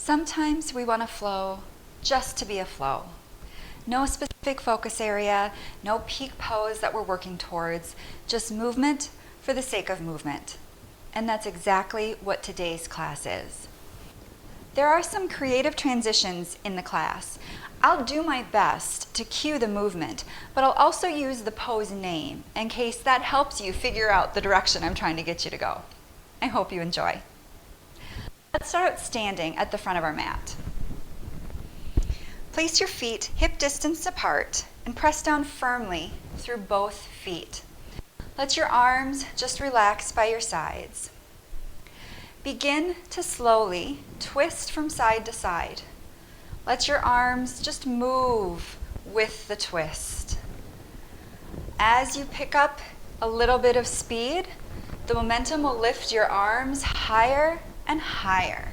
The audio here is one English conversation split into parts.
Sometimes we want to flow just to be a flow. No specific focus area, no peak pose that we're working towards, just movement for the sake of movement. And that's exactly what today's class is. There are some creative transitions in the class. I'll do my best to cue the movement, but I'll also use the pose name in case that helps you figure out the direction I'm trying to get you to go. I hope you enjoy. Let's start out standing at the front of our mat. Place your feet hip distance apart and press down firmly through both feet. Let your arms just relax by your sides. Begin to slowly twist from side to side. Let your arms just move with the twist. As you pick up a little bit of speed, the momentum will lift your arms higher and higher.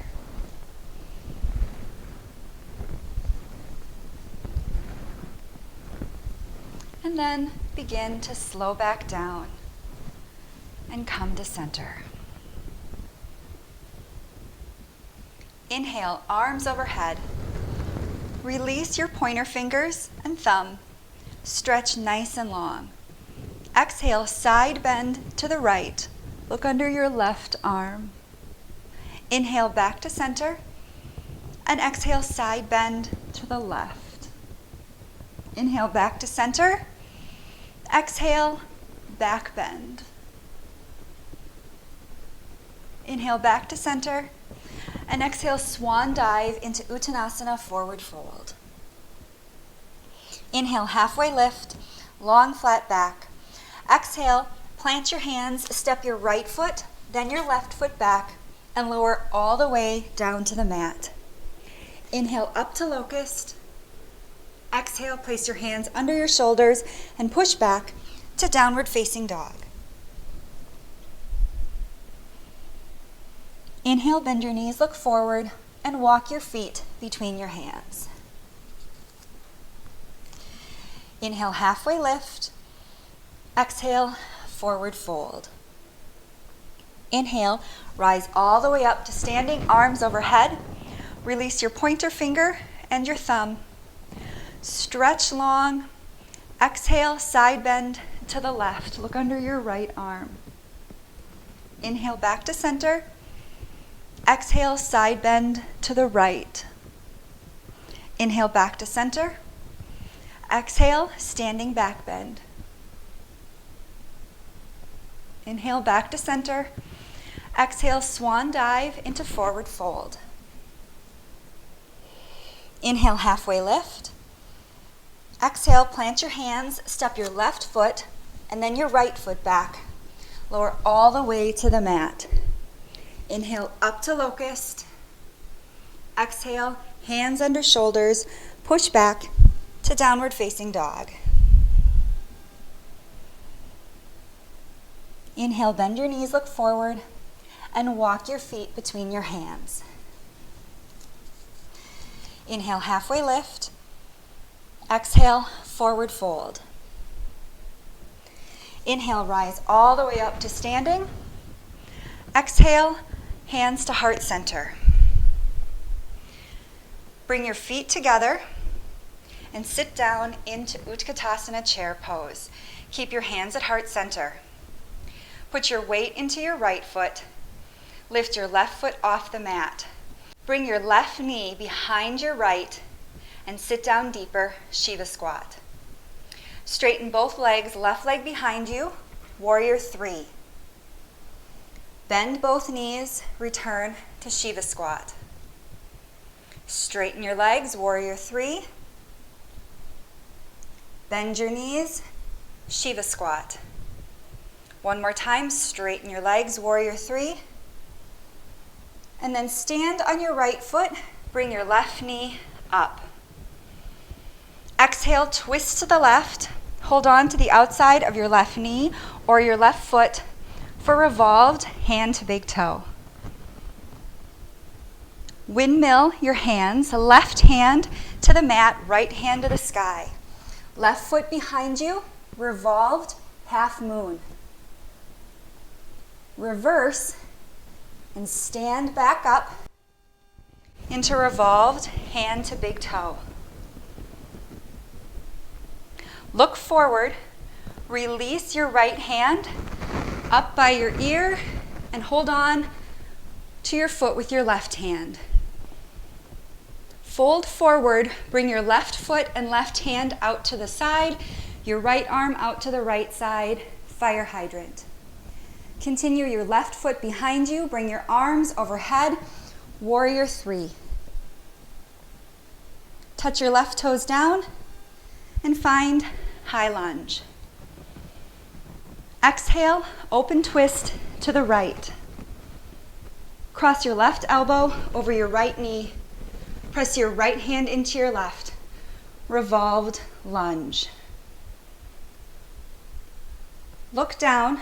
And then begin to slow back down and come to center. Inhale, arms overhead. Release your pointer fingers and thumb. Stretch nice and long. Exhale, side bend to the right. Look under your left arm. Inhale back to center, and exhale, side bend to the left. Inhale back to center, exhale, back bend. Inhale back to center, and exhale, swan dive into Uttanasana, forward fold. Inhale, halfway lift, long flat back. Exhale, plant your hands, step your right foot, then your left foot back, and lower all the way down to the mat. Inhale up to locust. Exhale, place your hands under your shoulders and push back to downward facing dog. Inhale, bend your knees, look forward, and walk your feet between your hands. Inhale, halfway lift. Exhale, forward fold. Inhale, rise all the way up to standing, arms overhead. Release your pointer finger and your thumb. Stretch long. Exhale, side bend to the left. Look under your right arm. Inhale, back to center. Exhale, side bend to the right. Inhale, back to center. Exhale, standing back bend. Inhale, back to center. Exhale, swan dive into forward fold. Inhale, halfway lift. Exhale, plant your hands, step your left foot, and then your right foot back. Lower all the way to the mat. Inhale, up to locust. Exhale, hands under shoulders, push back to downward facing dog. Inhale, bend your knees, look forward, and walk your feet between your hands. Inhale, halfway lift. Exhale, forward fold. Inhale, rise all the way up to standing. Exhale, hands to heart center. Bring your feet together and sit down into Utkatasana chair pose. Keep your hands at heart center. Put your weight into your right foot. Lift your left foot off the mat. Bring your left knee behind your right and sit down deeper, Shiva squat. Straighten both legs, left leg behind you, warrior 3. Bend both knees, return to Shiva squat. Straighten your legs, warrior 3. Bend your knees, Shiva squat. One more time, straighten your legs, warrior 3. And then stand on your right foot, bring your left knee up. Exhale, twist to the left. Hold on to the outside of your left knee or your left foot for revolved hand to big toe. Windmill your hands, left hand to the mat, right hand to the sky. Left foot behind you, revolved half moon. Reverse and stand back up. into revolved hand to big toe. Look forward, release your right hand up by your ear and hold on to your foot with your left hand. Fold forward, bring your left foot and left hand out to the side, your right arm out to the right side, fire hydrant. Continue your left foot behind you, bring your arms overhead, warrior three. Touch your left toes down and find high lunge. Exhale, open twist to the right. Cross your left elbow over your right knee. Press your right hand into your left. Revolved lunge. Look down,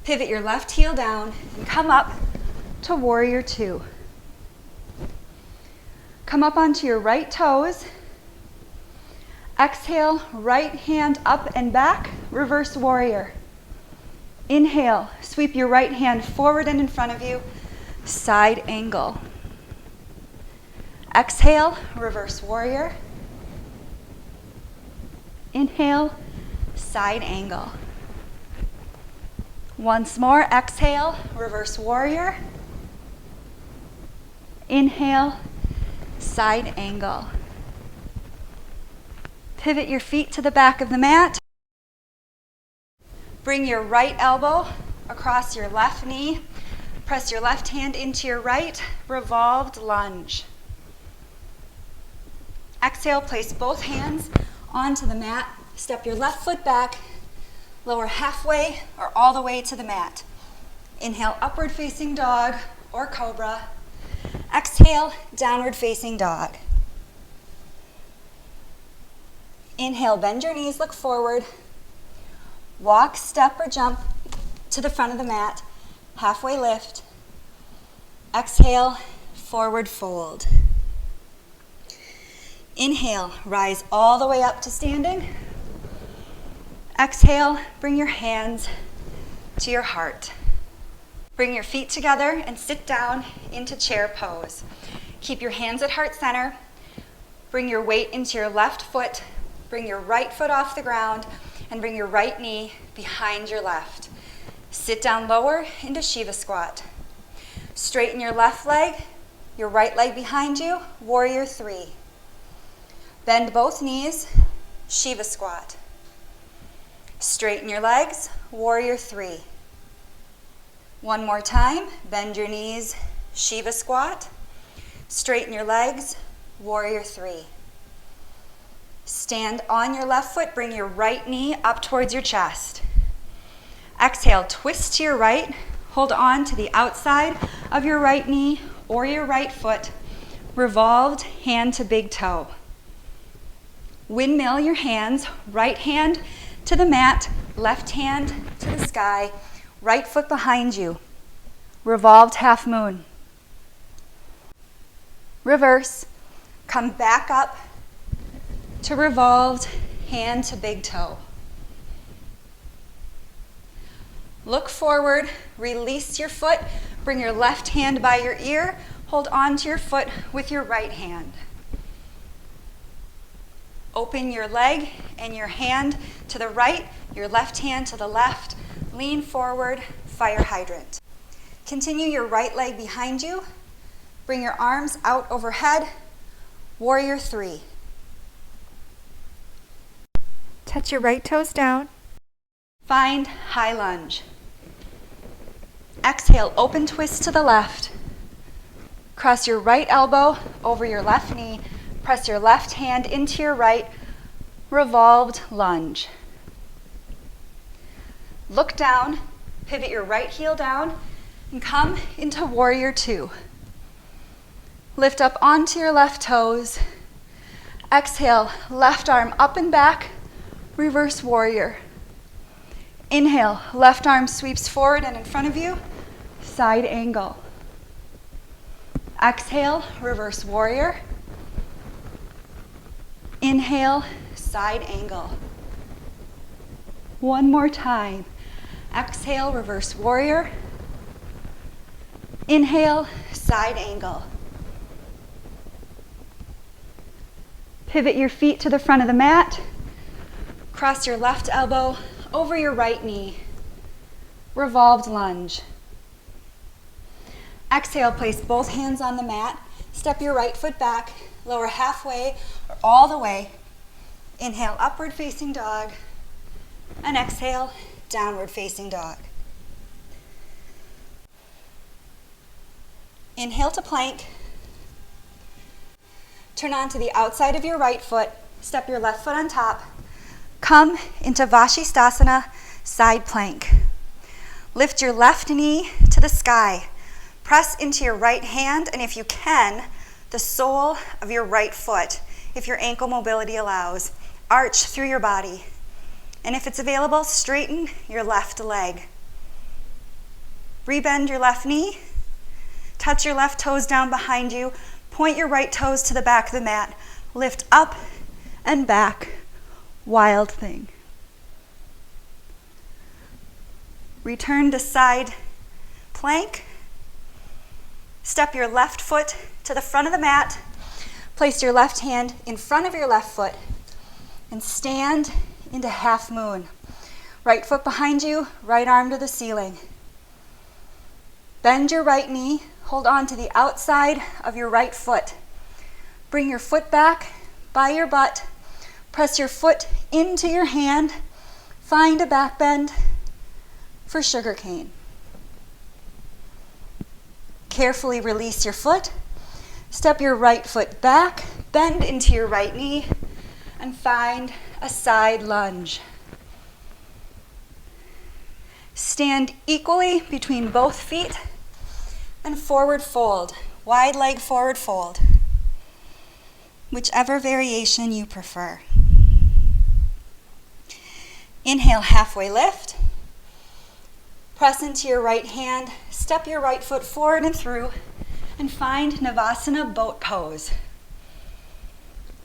pivot your left heel down, and come up to warrior two. Come up onto your right toes. Exhale, right hand up and back, reverse warrior. Inhale, sweep your right hand forward and in front of you, side angle. Exhale, reverse warrior. Inhale, side angle. Once more, exhale, reverse warrior. Inhale, side angle. Pivot your feet to the back of the mat. Bring your right elbow across your left knee. Press your left hand into your right, revolved lunge. Exhale, place both hands onto the mat. Step your left foot back, lower halfway or all the way to the mat. Inhale, upward facing dog or cobra. Exhale, downward facing dog. Inhale, bend your knees, look forward. Walk, step, or jump to the front of the mat. Halfway lift. Exhale, forward fold. Inhale, rise all the way up to standing. Exhale, bring your hands to your heart. Bring your feet together and sit down into chair pose. Keep your hands at heart center. Bring your weight into your left foot. Bring your right foot off the ground and bring your right knee behind your left. Sit down lower into Shiva squat. Straighten your left leg, your right leg behind you, warrior three. Bend both knees, Shiva squat. Straighten your legs, warrior three. One more time, bend your knees, Shiva squat. Straighten your legs, warrior three. Stand on your left foot, bring your right knee up towards your chest. Exhale, twist to your right, hold on to the outside of your right knee or your right foot, revolved hand to big toe. Windmill your hands, right hand to the mat, left hand to the sky, right foot behind you. Revolved half moon. Reverse, come back up to revolved hand to big toe. Look forward, release your foot, bring your left hand by your ear, hold on to your foot with your right hand. Open your leg and your hand to the right, your left hand to the left, lean forward, fire hydrant. Continue your right leg behind you, bring your arms out overhead, warrior three. Touch your right toes down. Find high lunge. Exhale, open twist to the left. Cross your right elbow over your left knee. Press your left hand into your right. Revolved lunge. Look down, pivot your right heel down, and come into warrior two. Lift up onto your left toes. Exhale, left arm up and back. Reverse warrior. Inhale, left arm sweeps forward and in front of you, side angle. Exhale, reverse warrior. Inhale, side angle. One more time. Exhale, reverse warrior. Inhale, side angle. Pivot your feet to the front of the mat. Cross your left elbow over your right knee. Revolved lunge. Exhale, place both hands on the mat. Step your right foot back, lower halfway or all the way. Inhale, upward facing dog. And exhale, downward facing dog. Inhale to plank. Turn onto the outside of your right foot. Step your left foot on top. Come into Vashisthasana, side plank. Lift your left knee to the sky. Press into your right hand, and if you can, the sole of your right foot, if your ankle mobility allows. Arch through your body. And if it's available, straighten your left leg. Rebend your left knee. Touch your left toes down behind you. Point your right toes to the back of the mat. Lift up and back. Wild thing. Return to side plank. Step your left foot to the front of the mat. Place your left hand in front of your left foot and stand into half moon. Right foot behind you, right arm to the ceiling. Bend your right knee. Hold on to the outside of your right foot. Bring your foot back by your butt. Press your foot into your hand. Find a back bend for sugar cane. Carefully release your foot. Step your right foot back. Bend into your right knee and find a side lunge. Stand equally between both feet and forward fold, wide leg forward fold, whichever variation you prefer. Inhale, halfway lift. Press into your right hand, step your right foot forward and through, and find Navasana boat pose.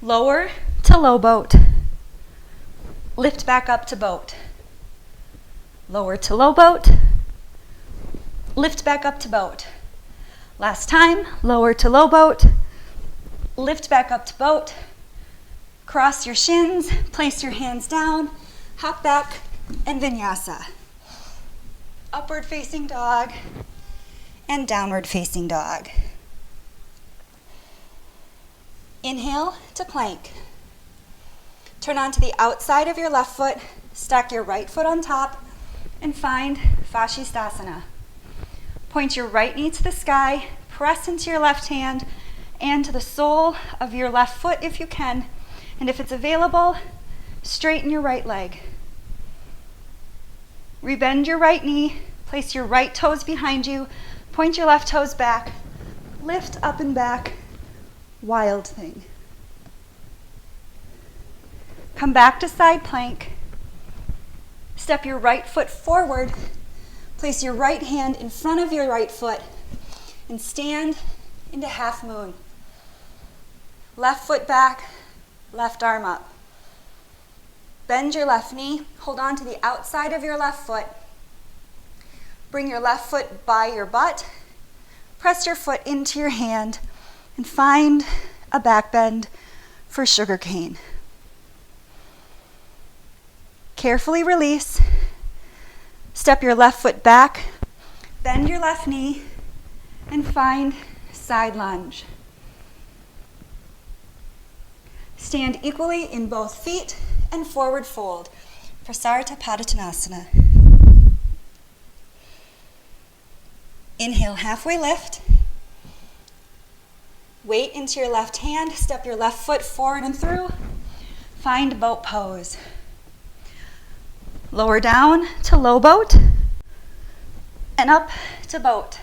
Lower to low boat. Lift back up to boat. Lower to low boat. Lift back up to boat. Last time, lower to low boat, lift back up to boat, cross your shins, place your hands down, hop back, and Vinyasa. Upward facing dog and downward facing dog. Inhale to plank. Turn onto the outside of your left foot, stack your right foot on top, and find Vashisthasana. Point your right knee to the sky, press into your left hand and to the sole of your left foot if you can, and if it's available, straighten your right leg. Rebend your right knee, place your right toes behind you, point your left toes back, lift up and back, wild thing. Come back to side plank, step your right foot forward. Place your right hand in front of your right foot and stand into half moon. Left foot back, left arm up. Bend your left knee, hold on to the outside of your left foot. Bring your left foot by your butt. Press your foot into your hand and find a back bend for sugar cane. Carefully release. Step your left foot back, bend your left knee, and find side lunge. Stand equally in both feet and forward fold for Sarita Padottanasana. Inhale, halfway lift. Weight into your left hand, step your left foot forward and through. Find boat pose. Lower down to low boat and up to boat.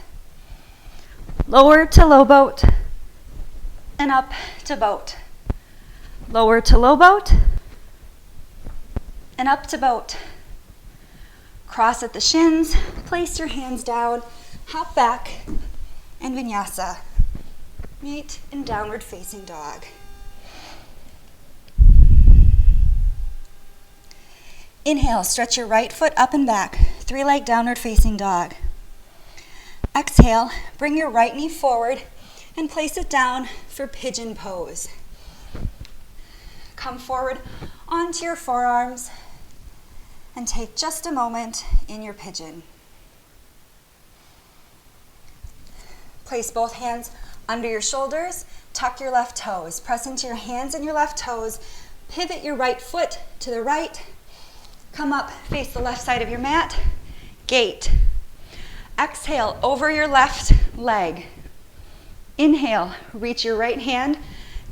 Lower to low boat and up to boat. Lower to low boat and up to boat. Cross at the shins, place your hands down, hop back, and Vinyasa. Meet in downward facing dog. Inhale, stretch your right foot up and back, three-leg downward facing dog. Exhale, bring your right knee forward and place it down for pigeon pose. come forward onto your forearms and take just a moment in your pigeon. Place both hands under your shoulders, tuck your left toes, press into your hands and your left toes, pivot your right foot to the right, come up, face the left side of your mat, gate. Exhale over your left leg. Inhale, reach your right hand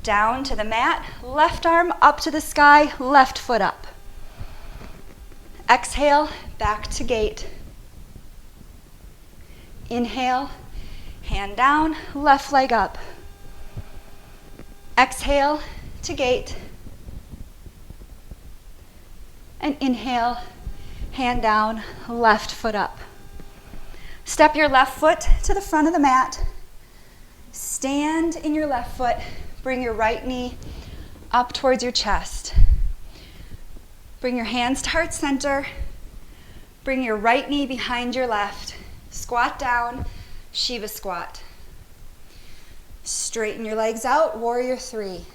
down to the mat, left arm up to the sky, left foot up. Exhale, back to gate. Inhale, hand down, left leg up. Exhale to gate. And inhale, hand down, left foot up. Step your left foot to the front of the mat. Stand in your left foot. Bring your right knee up towards your chest. Bring your hands to heart center. Bring your right knee behind your left. Squat down, Shiva squat. Straighten your legs out, warrior three.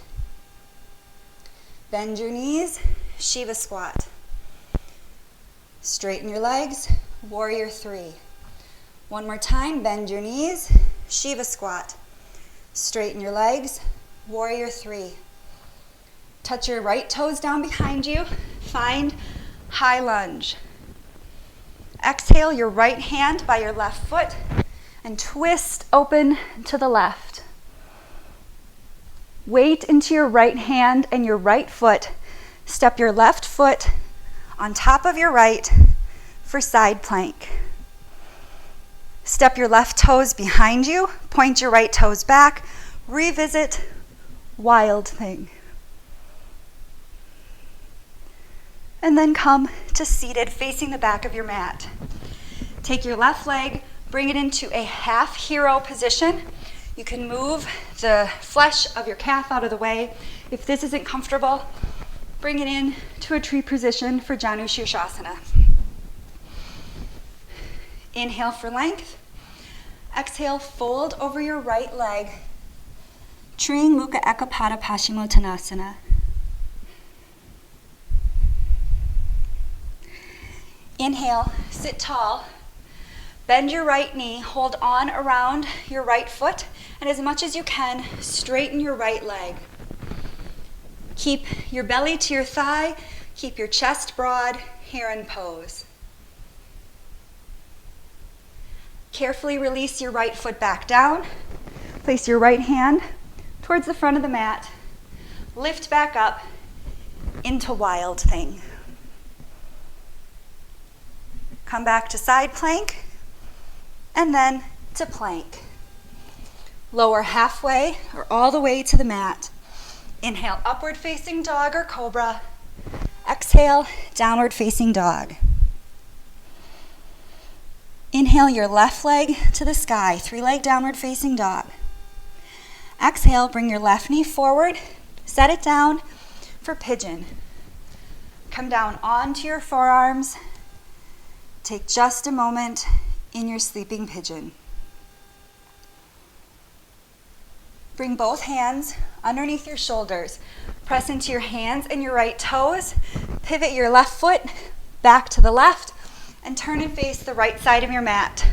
Bend your knees, Shiva squat. Straighten your legs, warrior three. One more time, bend your knees, Shiva squat. Straighten your legs, warrior three. Touch your right toes down behind you. Find high lunge. Exhale your right hand by your left foot and twist open to the left. Weight into your right hand and your right foot. Step your left foot on top of your right for side plank. Step your left toes behind you, point your right toes back, revisit wild thing. And then come to seated facing the back of your mat. Take your left leg, bring it into a half hero position. You can move the flesh of your calf out of the way. If this isn't comfortable, bring it in to a tree position for Janu Shirshasana. Inhale for length. Exhale, fold over your right leg. Tring Mukha Ekapada Paschimottanasana. Inhale, sit tall. Bend your right knee, hold on around your right foot, and as much as you can, straighten your right leg. Keep your belly to your thigh, keep your chest broad, herein pose. Carefully release your right foot back down. Place your right hand towards the front of the mat. Lift back up into wild thing. Come back to side plank and then to plank. Lower halfway or all the way to the mat. Inhale, upward facing dog or cobra. Exhale, downward facing dog. Inhale your left leg to the sky, three-leg downward facing dog. Exhale, bring your left knee forward, set it down for pigeon. Come down onto your forearms. Take just a moment in your sleeping pigeon. Bring both hands underneath your shoulders. Press into your hands and your right toes. Pivot your left foot back to the left and turn and face the right side of your mat.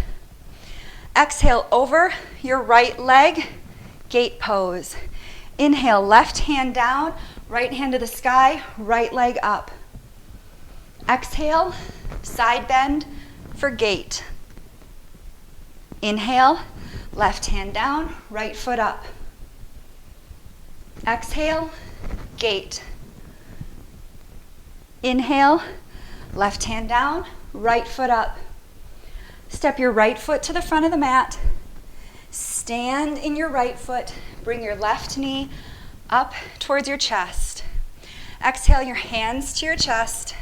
Exhale over your right leg, gate pose. Inhale, left hand down, right hand to the sky, right leg up. Exhale, side bend for gate. Inhale, left hand down, right foot up. Exhale, gate. Inhale, left hand down, right foot up. Step your right foot to the front of the mat. Stand in your right foot. Bring your left knee up towards your chest. Exhale your hands to your chest.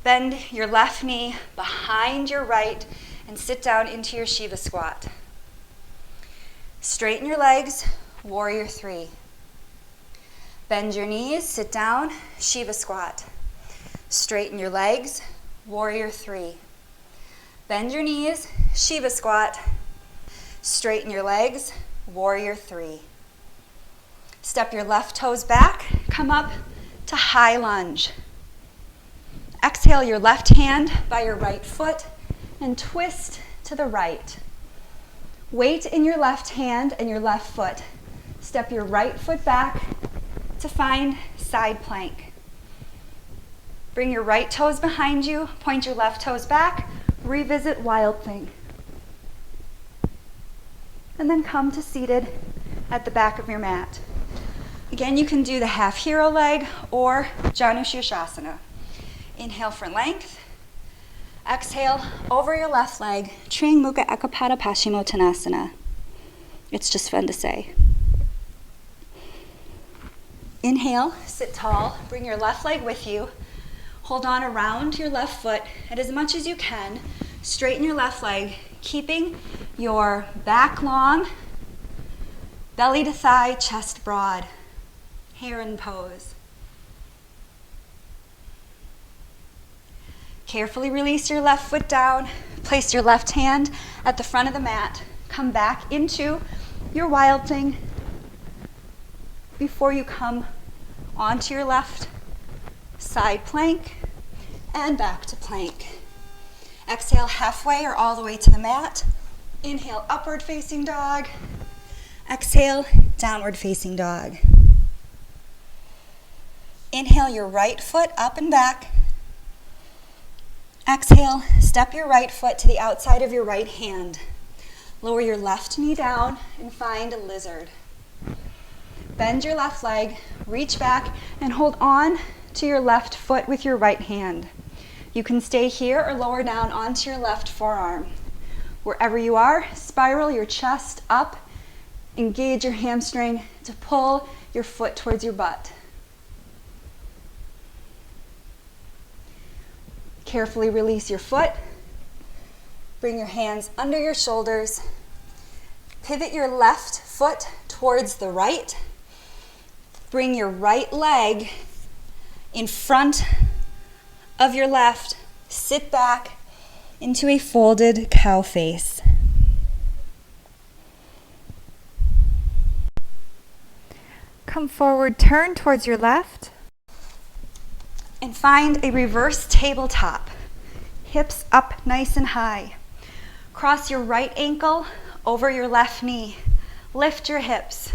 Bend your left knee behind your right and sit down into your Shiva squat. Straighten your legs, warrior three. Bend your knees, sit down, Shiva squat. Straighten your legs, warrior three. Bend your knees, Shiva squat. Straighten your legs, warrior three. Step your left toes back, come up to high lunge. Exhale your left hand by your right foot and twist to the right. Weight in your left hand and your left foot. Step your right foot back to find side plank. Bring your right toes behind you, point your left toes back, revisit wild thing. And then come to seated at the back of your mat. Again, you can do the half hero leg or Janu Shirshasana. Inhale for length. Exhale over your left leg, Triang Mukha Ekapada Paschimottanasana. It's just fun to say. Inhale, sit tall, bring your left leg with you. Hold on around your left foot, and as much as you can, straighten your left leg, keeping your back long, belly to thigh, chest broad. Herein pose. Carefully release your left foot down. Place your left hand at the front of the mat. Come back into your wild thing before you come onto your left side plank and back to plank. Exhale halfway or all the way to the mat. Inhale, upward facing dog. Exhale, downward facing dog. Inhale your right foot up and back. Exhale, step your right foot to the outside of your right hand. Lower your left knee down and find a lizard. Bend your left leg, reach back, and hold on to your left foot with your right hand. You can stay here or lower down onto your left forearm. Wherever you are, spiral your chest up, engage your hamstring to pull your foot towards your butt. Carefully release your foot. Bring your hands under your shoulders. Pivot your left foot towards the right. Bring your right leg in front of your left. Sit back into a folded cow face. Come forward, turn towards your left. And find a reverse tabletop. Hips up nice and high. Cross your right ankle over your left knee. Lift your hips.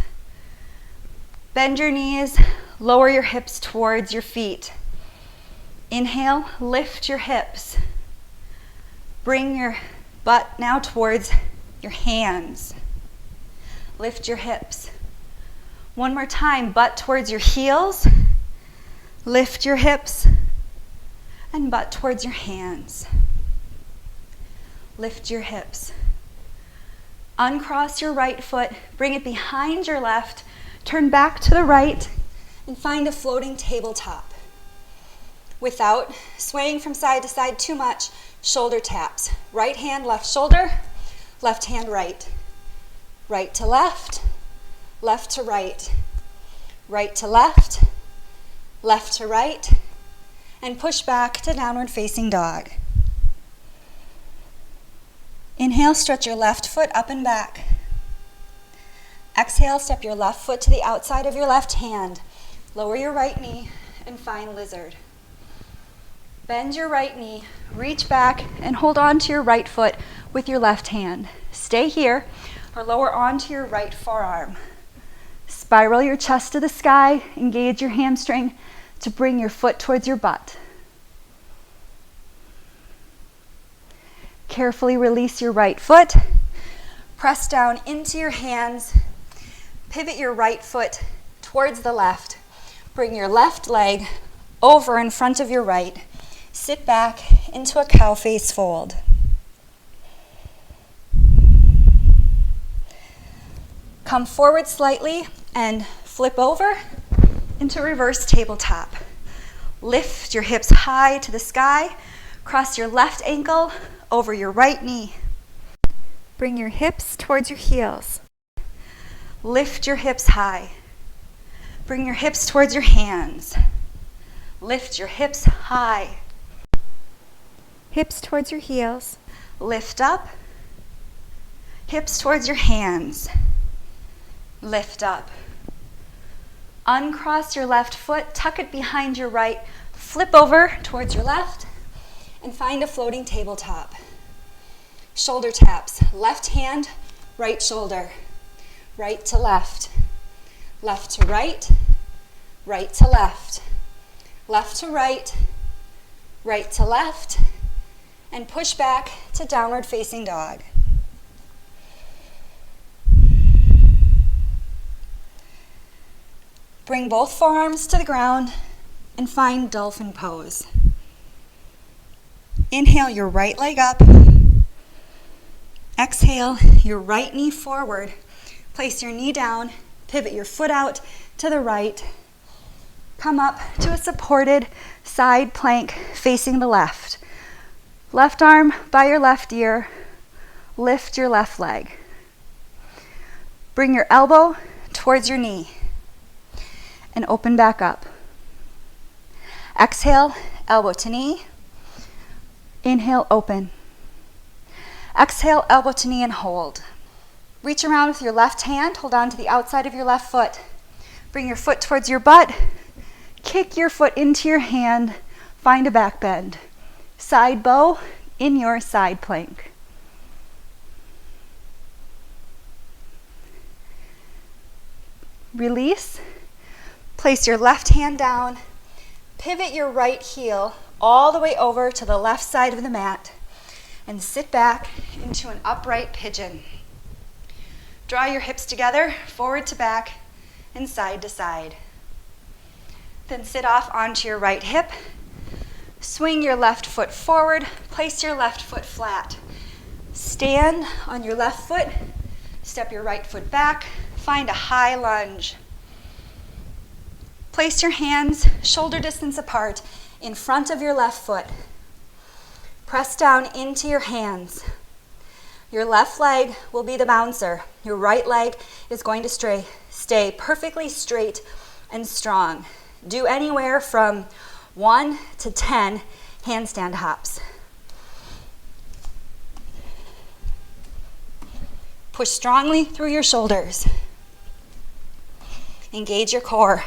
Bend your knees, lower your hips towards your feet. Inhale, lift your hips. Bring your butt now towards your hands. Lift your hips. One more time, butt towards your heels. Lift your hips and butt towards your hands. Lift your hips. Uncross your right foot, bring it behind your left, turn back to the right, and find a floating tabletop. Without swaying from side to side too much, shoulder taps. Right hand, left shoulder, left hand, right. Right to left, left to right. Right to left, left to right, and push back to downward facing dog. Inhale, stretch your left foot up and back. Exhale, step your left foot to the outside of your left hand. Lower your right knee and find lizard. Bend your right knee, reach back, and hold on to your right foot with your left hand. Stay here or lower onto your right forearm. Spiral your chest to the sky, engage your hamstring to bring your foot towards your butt. Carefully release your right foot. Press down into your hands. Pivot your right foot towards the left. Bring your left leg over in front of your right. Sit back into a cow face fold. Come forward slightly and flip over into reverse tabletop. Lift your hips high to the sky. Cross your left ankle over your right knee. Bring your hips towards your heels. Lift your hips high. Bring your hips towards your hands. Lift your hips high. Hips towards your heels. Lift up. Hips towards your hands. Lift up. Uncross your left foot, tuck it behind your right, flip over towards your left, and find a floating tabletop. Shoulder taps, left hand, right shoulder, right to left to right, right to left to right, right to left, and push back to downward facing dog. Bring both forearms to the ground and find dolphin pose. Inhale your right leg up. Exhale your right knee forward. Place your knee down, pivot your foot out to the right. Come up to a supported side plank facing the left. Left arm by your left ear. Lift your left leg. Bring your elbow towards your knee and open back up. Exhale, elbow to knee. Inhale, open. Exhale, elbow to knee and hold. Reach around with your left hand, hold on to the outside of your left foot. Bring your foot towards your butt. Kick your foot into your hand. Find a back bend. Side bow in your side plank. Release. Place your left hand down. Pivot your right heel all the way over to the left side of the mat and sit back into an upright pigeon. Draw your hips together, forward to back and side to side. Then sit off onto your right hip. Swing your left foot forward, place your left foot flat. Stand on your left foot, step your right foot back, find a high lunge. Place your hands shoulder distance apart in front of your left foot. Press down into your hands. Your left leg will be the bouncer. Your right leg is going to stay perfectly straight and strong. Do anywhere from 1 to 10 handstand hops. Push strongly through your shoulders. Engage your core.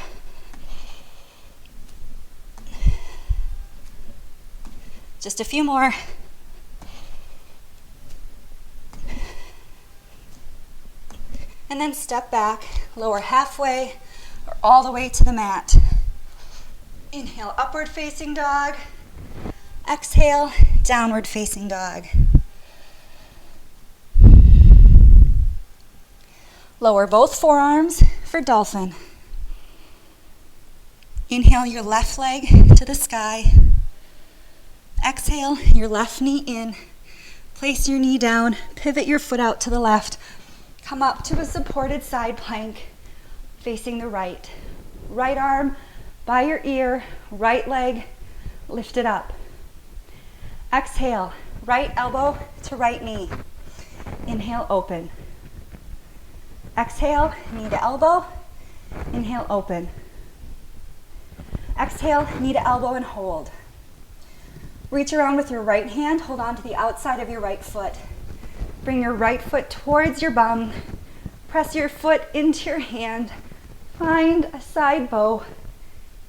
Just a few more. And then step back, lower halfway or all the way to the mat. Inhale, upward facing dog. Exhale, downward facing dog. Lower both forearms for dolphin. Inhale your left leg to the sky. Exhale your left knee in. Place your knee down, pivot your foot out to the left. Come up to a supported side plank facing the right. Right arm by your ear, right leg lifted up. Exhale, right elbow to right knee. Inhale, open. Exhale, knee to elbow. Inhale, open. Exhale, knee to elbow and hold. Reach around with your right hand, hold on to the outside of your right foot. Bring your right foot towards your bum. Press your foot into your hand. Find a side bow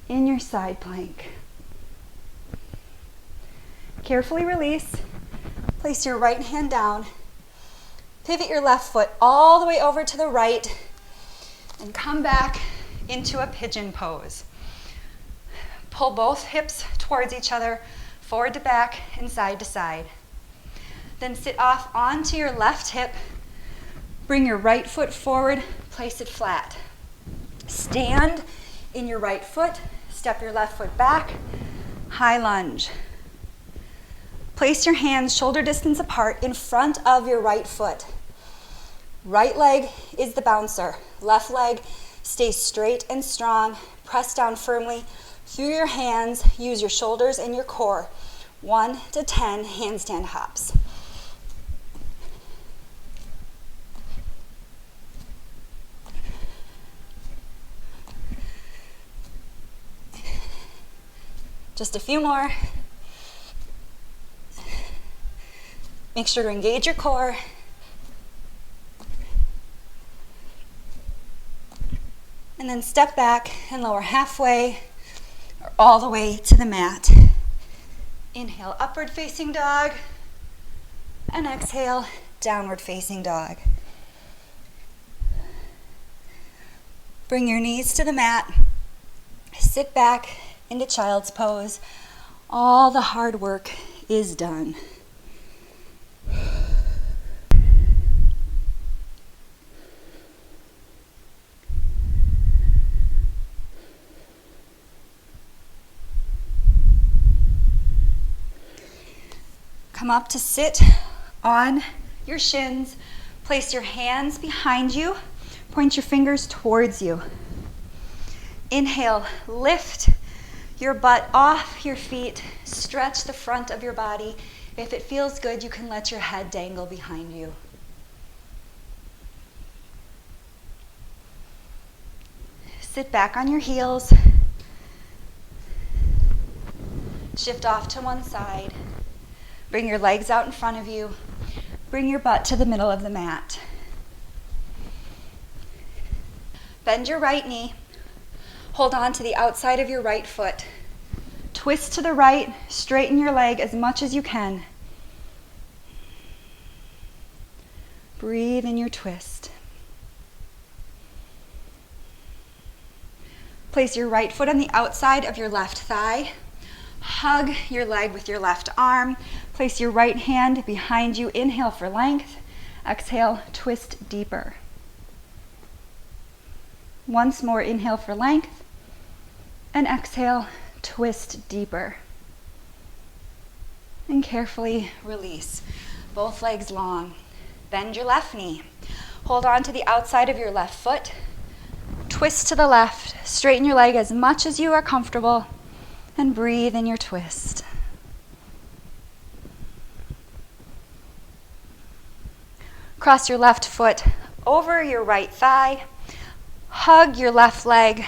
in your side plank. Carefully release. Place your right hand down. Pivot your left foot all the way over to the right and come back into a pigeon pose. Pull both hips towards each other, forward to back and side to side. Then sit off onto your left hip. Bring your right foot forward, place it flat. Stand in your right foot, step your left foot back, high lunge. Place your hands shoulder distance apart in front of your right foot. Right leg is the bouncer. Left leg stays straight and strong. Press down firmly through your hands. Use your shoulders and your core. 1 to 10 handstand hops. Just a few more. Make sure to engage your core. And then step back and lower halfway or all the way to the mat. Inhale, upward facing dog. And exhale, downward facing dog. Bring your knees to the mat. Sit back into child's pose. All the hard work is done. Come up to sit on your shins. Place your hands behind you. Point your fingers towards you. Inhale, lift your butt off your feet. Stretch the front of your body. If it feels good, you can let your head dangle behind you. Sit back on your heels. Shift off to one side. Bring your legs out in front of you. Bring your butt to the middle of the mat. Bend your right knee. Hold on to the outside of your right foot. Twist to the right. Straighten your leg as much as you can. Breathe in your twist. Place your right foot on the outside of your left thigh. Hug your leg with your left arm. Place your right hand behind you. Inhale for length. Exhale, twist deeper. Once more, inhale for length. And exhale, twist deeper. And carefully release. Both legs long. Bend your left knee. Hold on to the outside of your left foot. Twist to the left. Straighten your leg as much as you are comfortable. And breathe in your twist. Cross your left foot over your right thigh. Hug your left leg.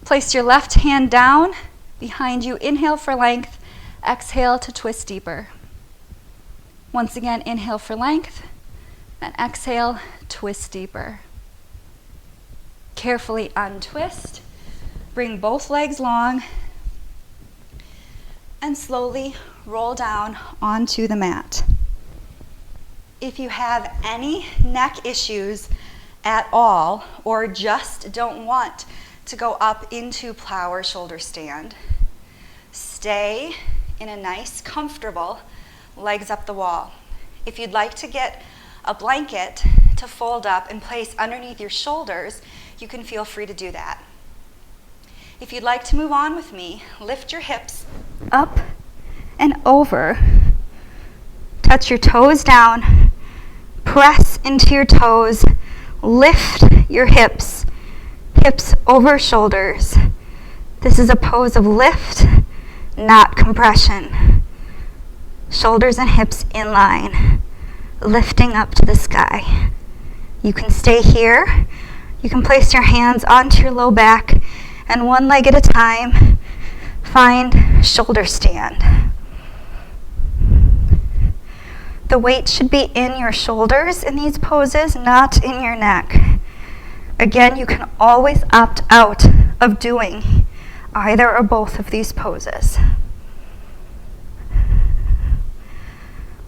Place your left hand down behind you. Inhale for length. Exhale to twist deeper. Once again, inhale for length. And exhale, twist deeper. Carefully untwist. Bring both legs long. And slowly roll down onto the mat. If you have any neck issues at all, or just don't want to go up into plow or shoulder stand, stay in a nice, comfortable legs up the wall. If you'd like to get a blanket to fold up and place underneath your shoulders, you can feel free to do that. If you'd like to move on with me, lift your hips up and over. Touch your toes down. Press into your toes. Lift your hips. Hips over shoulders. This is a pose of lift, not compression. Shoulders and hips in line. Lifting up to the sky. You can stay here. You can place your hands onto your low back and one leg at a time, find shoulder stand. The weight should be in your shoulders in these poses, not in your neck. Again, you can always opt out of doing either or both of these poses.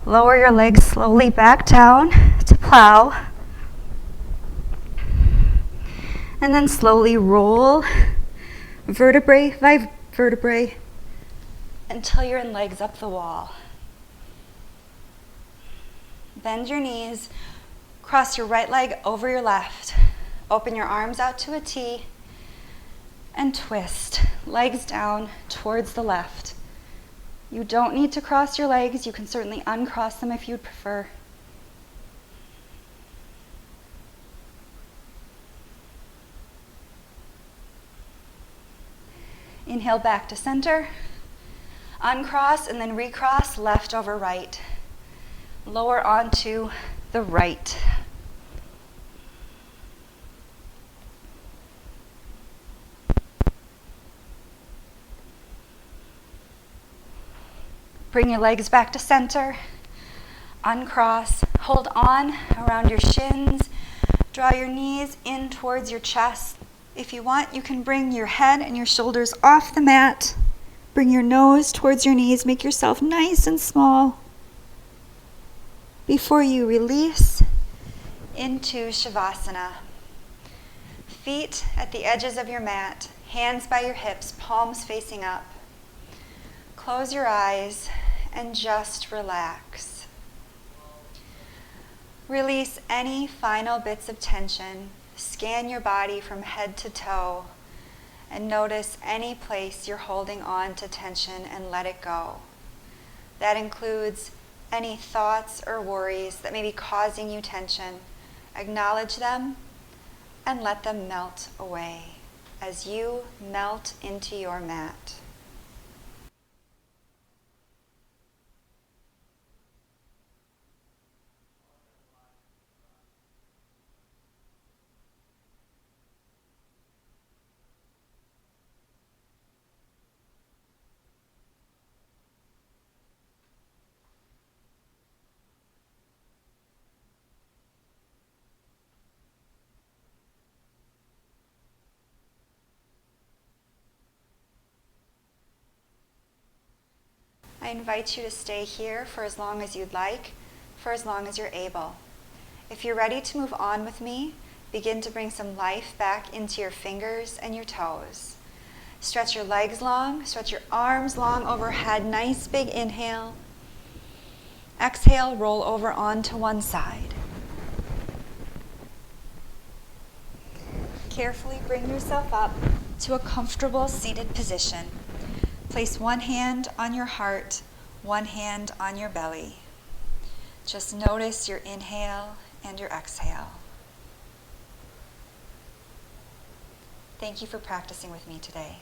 Lower your legs slowly back down to plow. And then slowly roll vertebrae by vertebrae until you're in legs up the wall. Bend your knees, cross your right leg over your left. Open your arms out to a T and twist, legs down towards the left. You don't need to cross your legs. You can certainly uncross them if you'd prefer. Inhale back to center. Uncross and then recross left over right. Lower onto the right. Bring your legs back to center. Uncross. Hold on around your shins. Draw your knees in towards your chest. If you want, you can bring your head and your shoulders off the mat. Bring your nose towards your knees. Make yourself nice and small before you release into Shavasana. Feet at the edges of your mat, hands by your hips, palms facing up. Close your eyes and just relax. Release any final bits of tension. Scan your body from head to toe and notice any place you're holding on to tension and let it go. That includes any thoughts or worries that may be causing you tension. Acknowledge them and let them melt away as you melt into your mat. I invite you to stay here for as long as you'd like, for as long as you're able. If you're ready to move on with me, begin to bring some life back into your fingers and your toes. Stretch your legs long, stretch your arms long overhead. Nice big inhale. Exhale, roll over onto one side. Carefully bring yourself up to a comfortable seated position. Place one hand on your heart, one hand on your belly. Just notice your inhale and your exhale. Thank you for practicing with me today.